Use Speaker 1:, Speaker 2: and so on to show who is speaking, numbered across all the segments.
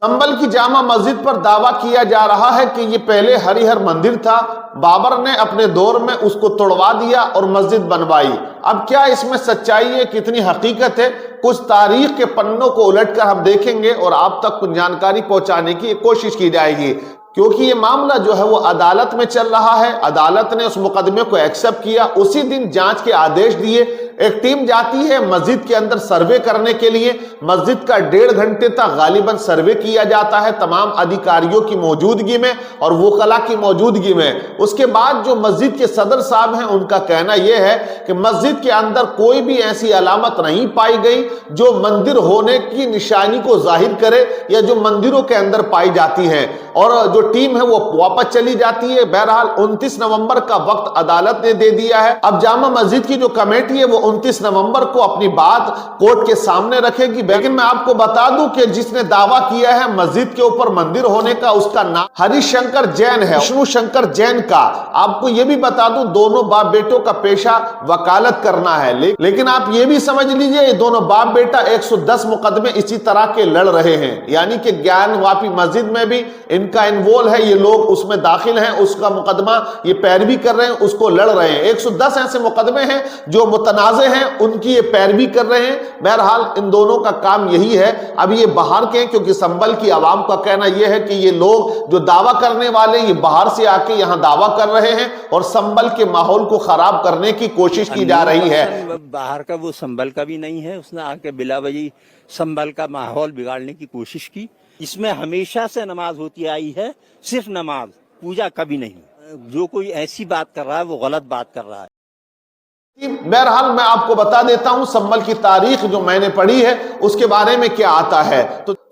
Speaker 1: संभल की जामा मस्जिद पर दावा किया जा रहा है कि ये पहले हरिहर मंदिर था, बाबर ने अपने दौर में उसको तोड़वा दिया और मस्जिद बनवाई। अब क्या इसमें सच्चाई है, कितनी हकीकत है, कुछ तारीख के पन्नों को उलटकर हम देखेंगे और आप तक कुछ जानकारी पहुंचाने की कोशिश की जाएगी। क्योंकि ये मामला जो है वो अदालत में चल रहा है, अदालत ने उस मुकदमे को एक्सेप्ट किया, उसी दिन जांच के आदेश दिए। एक टीम जाती है मस्जिद के अंदर सर्वे करने के लिए, मस्जिद का 1.5 घंटे तक गालिबन सर्वे किया जाता है तमाम अधिकारियों की मौजूदगी में और वकला की मौजूदगी में। उसके बाद जो मस्जिद के सदर साहब हैं उनका कहना यह है कि मस्जिद के अंदर कोई भी ऐसी अलामत नहीं पाई गई जो मंदिर होने की निशानी को जाहिर करे या जो मंदिरों के अंदर पाई जाती है, और जो टीम है वो वापस चली जाती है। बहरहाल 29 नवंबर का वक्त अदालत ने दे दिया है। अब जामा मस्जिद की जो कमेटी है वो 29 नवंबर को अपनी बात कोर्ट के सामने रखेगी। लेकिन मैं आपको बता दूं कि जिसने दावा किया है मस्जिद के ऊपर मंदिर होने का, उसका नाम हरिशंकर जैन है, विष्णु शंकर जैन का। आपको यह भी बता दूं दोनों बाप बेटों का पेशा वकालत करना है। लेकिन आप ये भी समझ लीजिए ये दोनों बाप बेटा 110 मुकदमे इसी तरह के लड़ रहे हैं, यानी कि ज्ञानवापी मस्जिद में भी इनका इन्वॉल्व है, ये लोग उसमें दाखिल हैं, उसका मुकदमा ये पैरवी कर रहे हैं, उसको लड़ रहे हैं। 110 ऐसे मुकदमे हैं जो मुतनाज़े हैं, उनकी ये पैरवी कर रहे हैं। बहरहाल इन दोनों का काम यही है। अब ये बाहर के हैं क्योंकि संभल की आवाम का कहना यह है कि ये लोग जो दावा करने वाले ये बाहर से आके यहाँ दावा कर रहे हैं और संभल के माहौल को खराब करने की कोशिश की जा रही है।
Speaker 2: बाहर का वो संभल का भी नहीं है, उसने आके बिलावजी संभल का माहौल बिगाड़ने की कोशिश की। इसमें हमेशा से नमाज होती आई है, सिर्फ नमाज, पूजा कभी नहीं। जो कोई ऐसी बात कर रहा है वो गलत बात कर रहा है।
Speaker 1: बहरहाल मैं आपको बता देता हूं संभल की तारीख जो मैंने पढ़ी है उसके बारे में क्या आता है।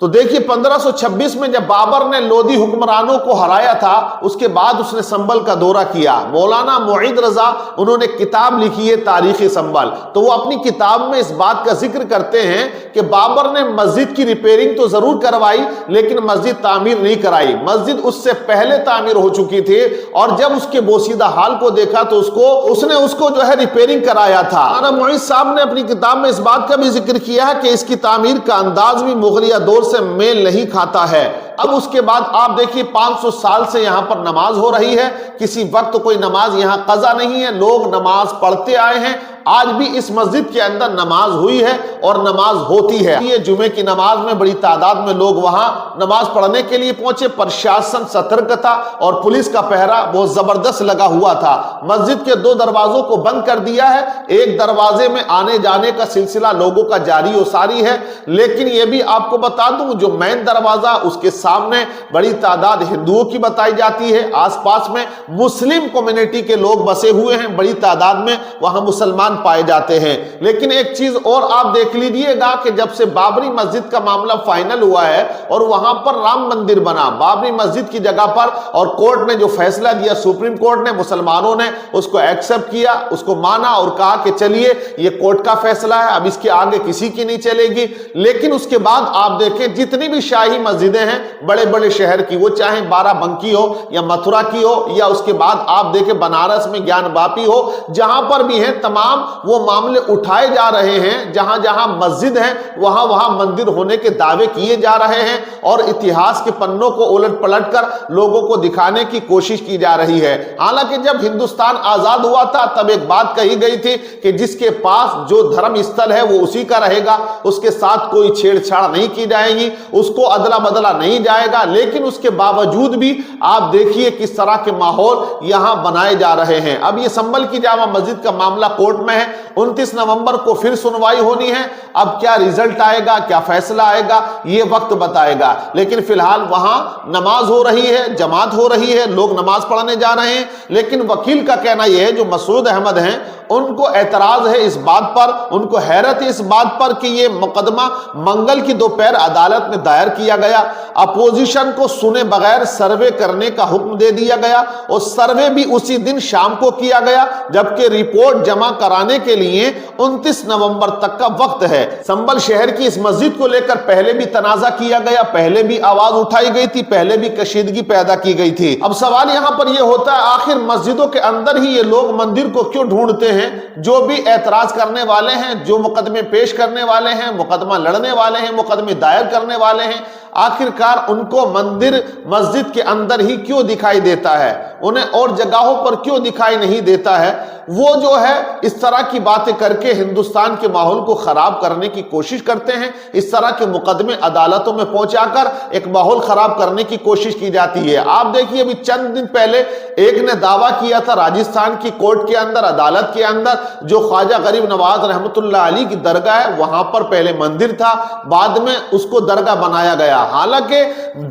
Speaker 1: तो देखिए 1526 में जब बाबर ने लोधी हुक्मरानों को हराया था उसके बाद उसने संभल का दौरा किया। मौलाना मुईद रजा उन्होंने किताब लिखी है तारीख संभल, तो वो अपनी किताब में इस बात का जिक्र करते हैं कि बाबर ने मस्जिद की रिपेयरिंग तो जरूर करवाई लेकिन मस्जिद तामीर नहीं कराई। मस्जिद उससे पहले तामीर हो चुकी थी और जब उसके बोसीदा हाल को देखा तो उसने उसको जो है रिपेयरिंग कराया था। मौलाना मुईद साहब ने अपनी किताब में इस बात का भी जिक्र किया है कि इसकी तामीर का अंदाज भी मुगलिया दौर से मेल नहीं खाता है। अब उसके बाद आप देखिए 500 साल से यहां पर नमाज हो रही है, किसी वक्त कोई नमाज यहां कज़ा नहीं है, लोग नमाज पढ़ते आए हैं। आज भी इस मस्जिद के अंदर नमाज हुई है और नमाज होती है। ये जुमे की नमाज में बड़ी तादाद में लोग वहां नमाज पढ़ने के लिए पहुंचे। प्रशासन सतर्क था और पुलिस का पहरा बहुत जबरदस्त लगा हुआ था। मस्जिद के 2 दरवाजों को बंद कर दिया है, एक दरवाजे में आने जाने का सिलसिला लोगों का जारी और सारी है। लेकिन यह भी आपको बता दूं जो मेन दरवाजा उसके सामने बड़ी तादाद हिंदुओं की बताई जाती है, आसपास में मुस्लिम कम्युनिटी के लोग बसे हुए हैं, बड़ी तादाद में वहां मुसलमान पाए जाते हैं। लेकिन एक चीज और आप देख लीजिएगा कि जब से बाबरी मस्जिद का मामला फाइनल हुआ है और वहां पर राम मंदिर बना बाबरी मस्जिद की जगह पर, और कोर्ट ने जो फैसला दिया, सुप्रीम कोर्ट ने, मुसलमानों ने उसको एक्सेप्ट किया, उसको माना और कहा कि चलिए ये कोर्ट का फैसला है, अब इसके आगे किसी की नहीं चलेगी। लेकिन उसके बाद आप देखें जितनी भी शाही मस्जिदें हैं बड़े बड़े शहर की, वो चाहे बाराबंकी हो या मथुरा की हो या उसके बाद आप देखें बनारस में ज्ञानवापी हो, जहां पर भी है तमाम वो मामले उठाए जा रहे हैं। जहां जहां मस्जिद है वहां वहां मंदिर होने के दावे किए जा रहे हैं और इतिहास के पन्नों को उलट पलट कर लोगों को दिखाने की कोशिश की जा रही है। हालांकि जब हिंदुस्तान आजाद हुआ था तब एक बात कही गई थी कि जिसके पास जो धर्म स्थल है वो उसी का रहेगा, उसके साथ कोई छेड़छाड़ नहीं की जाएगी, उसको अदला बदला नहीं जाएगा। लेकिन उसके बावजूद भी आप देखिए किस तरह के माहौल यहां बनाए जा रहे हैं। अब ये संभल की जामा मस्जिद का मामला कोर्ट में है, 29 नवंबर को फिर सुनवाई होनी है। अब क्या रिजल्ट आएगा, क्या फैसला आएगा, ये वक्त बताएगा। लेकिन फिलहाल वहां नमाज हो रही है, जमात हो रही है, लोग नमाज पढ़ने जा रहे हैं। लेकिन वकील का कहना यह है, जो मसूद अहमद हैं, उनको एतराज है इस बात पर, उनको हैरत है इस बात पर कि यह मुकदमा मंगल की दोपहर अदालत में दायर किया गया, अपोजिशन को सुने बगैर सर्वे करने का हुक्म दे दिया गया और सर्वे भी उसी दिन शाम को किया गया, जबकि रिपोर्ट जमा कराने के लिए 29 नवंबर तक का वक्त है। संभल शहर की इस मस्जिद को लेकर पहले भी तनाजा किया गया, पहले भी आवाज उठाई गई थी, पहले भी कशीदगी पैदा की गई थी। अब सवाल यहां पर यह होता है आखिर मस्जिदों के अंदर ही ये लोग मंदिर को क्यों ढूंढते हैं? ہیں جو بھی اعتراض کرنے والے ہیں, جو مقدمے پیش کرنے والے ہیں, مقدمہ لڑنے والے ہیں, مقدمے دائر کرنے والے ہیں, آخرکار ان کو مندر مسجد کے اندر ہی کیوں دکھائی دیتا ہے, انہیں اور جگہوں پر کیوں دکھائی نہیں دیتا ہے؟ وہ جو ہے اس طرح کی باتیں کر کے ہندوستان کے ماحول کو خراب کرنے کی کوشش کرتے ہیں. اس طرح کے مقدمے عدالتوں میں پہنچا کر ایک ماحول خراب کرنے کی کوشش کی جاتی ہے. آپ دیکھیے ابھی چند دن پہلے ایک نے دعویٰ کیا تھا راجستھان کی کورٹ کے اندر, عدالت کے اندر, جو خواجہ غریب نواز رحمۃ اللہ علیہ کی درگاہ ہے وہاں پر پہلے مندر تھا, بعد میں اس کو درگاہ بنایا گیا. حالانکہ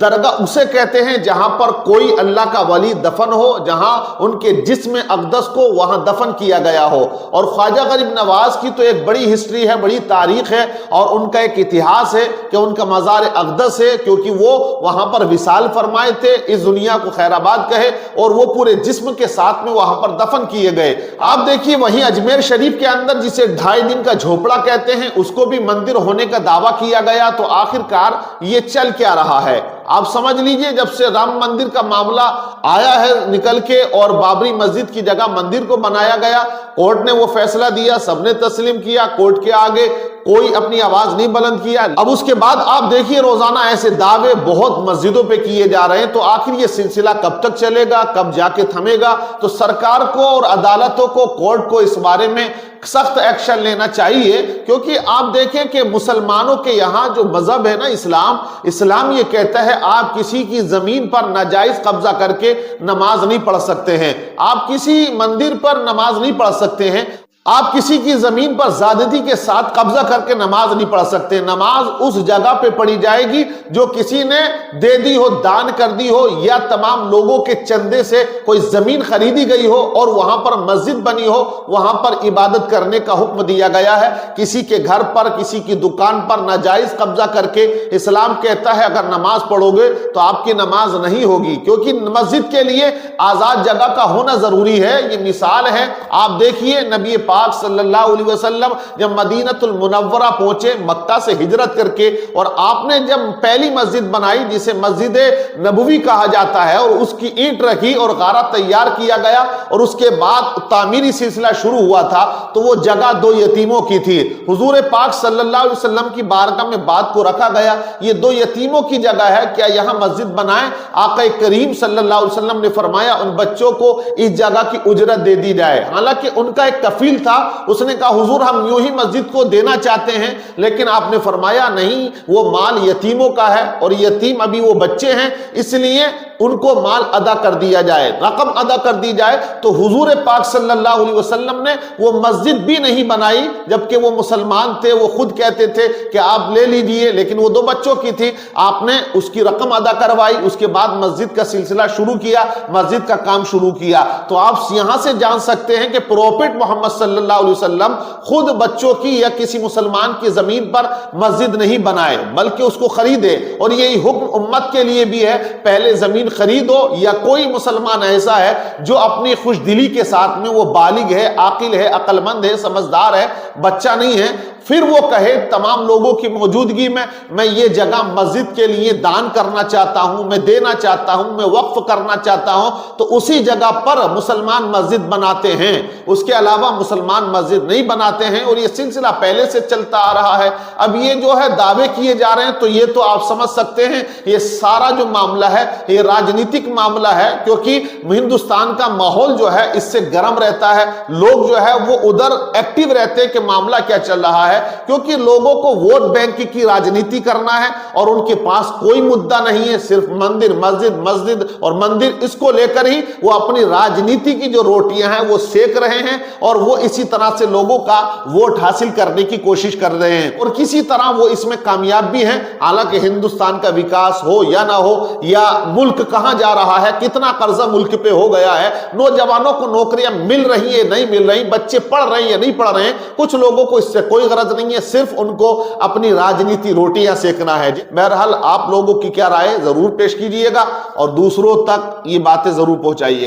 Speaker 1: درگاہ اسے کہتے ہیں جہاں پر کوئی اللہ کا ولی دفن ہو, جہاں ان کے جسم اقدس کو وہاں دفن کیا گیا ہو. اور خواجہ غریب نواز کی تو ایک بڑی ہسٹری ہے, بڑی تاریخ ہے, اور ان کا ایک اتہاس ہے کہ ان کا مزار اقدس ہے, کیونکہ وہ وہاں پر وصال فرمائے تھے, اس دنیا کو خیر آباد کہے, اور وہ پورے جسم کے ساتھ میں وہاں پر دفن کیے گئے. آپ دیکھیے وہیں اجمیر شریف کے اندر جسے 2.5 دن کا جھوپڑا کہتے ہیں اس کو بھی مندر ہونے کا دعویٰ کیا گیا. تو آخرکار یہ چل کیا رہا ہے؟ آپ سمجھ لیجئے جب سے رام مندر کا معاملہ آیا ہے نکل کے اور بابری مسجد کی جگہ مندر کو بنایا گیا, کورٹ نے وہ فیصلہ دیا, سب نے تسلیم کیا, کورٹ کے آگے کوئی اپنی آواز نہیں بلند کیا. اب اس کے بعد آپ دیکھیے روزانہ ایسے دعوے بہت مسجدوں پہ کیے جا رہے ہیں. تو آخر یہ سلسلہ کب تک چلے گا, کب جا کے تھمے گا؟ تو سرکار کو اور عدالتوں کو, کورٹ کو اس بارے میں سخت ایکشن لینا چاہیے, کیونکہ آپ دیکھیں کہ مسلمانوں کے یہاں جو مذہب ہے نا اسلام یہ کہتا ہے آپ کسی کی زمین پر ناجائز قبضہ کر کے نماز نہیں پڑھ سکتے ہیں, آپ کسی مندر پر نماز نہیں پڑھ سکتے ہیں, آپ کسی کی زمین پر زیادتی کے ساتھ قبضہ کر کے نماز نہیں پڑھ سکتے. نماز اس جگہ پہ پڑھی جائے گی جو کسی نے دے دی ہو, دان کر دی ہو, یا تمام لوگوں کے چندے سے کوئی زمین خریدی گئی ہو اور وہاں پر مسجد بنی ہو, وہاں پر عبادت کرنے کا حکم دیا گیا ہے. کسی کے گھر پر, کسی کی دکان پر ناجائز قبضہ کر کے اسلام کہتا ہے اگر نماز پڑھو گے تو آپ کی نماز نہیں ہوگی, کیونکہ مسجد کے لیے آزاد جگہ کا ہونا ضروری ہے. یہ مثال ہے, آپ دیکھیے نبی پاک صلی اللہ علیہ وسلم جب مدینہ المنورہ پہنچے مکہ سے ہجرت کر کے, اور آپ نے جب پہلی مسجد بنائی جسے مسجد نبوی کہا جاتا ہے, اور اس کی اینٹ رکھی اور غارہ تیار کیا گیا, اور اس کے بعد تعمیری سلسلہ شروع ہوا تھا, تو وہ جگہ 2 یتیموں کی تھی. حضور پاک صلی اللہ علیہ وسلم کی بارگاہ میں بات کو رکھا گیا, یہ 2 یتیموں کی جگہ ہے, کیا یہاں مسجد بنائیں؟ آقا کریم صلی اللہ علیہ وسلم نے فرمایا ان بچوں کو اس جگہ کی اجرت دے دی جائے. حالانکہ ان کا ایک کفیل تھا, اس نے کہا حضور ہم یوں ہی مسجد کو دینا چاہتے ہیں, لیکن آپ نے فرمایا نہیں, وہ مال یتیموں کا ہے, اور یتیم ابھی وہ بچے ہیں, اس لیے ان کو مال ادا کر دیا جائے, رقم ادا کر دی جائے. تو حضور پاک صلی اللہ علیہ وسلم نے وہ مسجد بھی نہیں بنائی, جبکہ وہ مسلمان تھے, وہ خود کہتے تھے کہ آپ لے لیجئے, لیکن وہ 2 بچوں کی تھی, آپ نے اس کی رقم ادا کروائی, اس کے بعد مسجد کا سلسلہ شروع کیا, مسجد کا کام شروع کیا. تو آپ یہاں سے جان سکتے ہیں کہ پروفٹ محمد صلی اللہ علیہ وسلم خود بچوں کی یا کسی مسلمان کی زمین پر مسجد نہیں بنائے, بلکہ اس کو خریدے. اور یہی حکم امت کے لیے بھی ہے, پہلے زمین خریدو, یا کوئی مسلمان ایسا ہے جو اپنی خوش دلی کے ساتھ میں وہ بالغ ہے, عاقل ہے, عقل مند ہے, سمجھدار ہے, بچہ نہیں ہے, پھر وہ کہے تمام لوگوں کی موجودگی میں یہ جگہ مسجد کے لیے دان کرنا چاہتا ہوں, میں دینا چاہتا ہوں, میں وقف کرنا چاہتا ہوں, تو اسی جگہ پر مسلمان مسجد بناتے ہیں, اس کے علاوہ مسلمان مسجد نہیں بناتے ہیں. اور یہ سلسلہ پہلے سے چلتا آ رہا ہے. اب یہ جو ہے دعوے کیے جا رہے ہیں, تو یہ تو آپ سمجھ سکتے ہیں یہ سارا جو معاملہ ہے یہ راجنیتک معاملہ ہے, کیونکہ ہندوستان کا ماحول جو ہے اس سے گرم رہتا ہے, لوگ جو ہے وہ ادھر ایکٹیو رہتے ہیں کہ معاملہ کیا چل رہا ہے, کیونکہ لوگوں کو ووٹ بینک کی راجنیتی کرنا ہے, اور ان کے پاس کوئی مدعا نہیں ہے, صرف مندر مسجد اور مندر, اس کو لے کر ہی وہ اپنی راجنیتی کی جو روٹیاں ہیں وہ سیک رہے ہیں, اور وہ اسی طرح سے لوگوں کا ووٹ حاصل کرنے کی کوشش کر رہے ہیں, اور کسی طرح وہ اس میں کامیاب بھی ہیں. حالانکہ ہندوستان کا وکاس ہو یا نہ ہو, یا ملک کہاں جا رہا ہے, کتنا قرضہ ملک پہ ہو گیا ہے, نوجوانوں کو نوکریاں مل رہی ہیں نہیں مل رہی, بچے پڑھ رہے ہیں یا نہیں پڑھ رہے ہیں, کچھ لوگوں کو اس سے کوئی غرض نہیں ہے, صرف ان کو اپنی راجنیتی روٹیاں سیکنا ہے. بہرحال آپ لوگوں کی کیا رائے ضرور پیش کیجئے گا, اور دوسروں تک یہ باتیں ضرور پہنچائیے.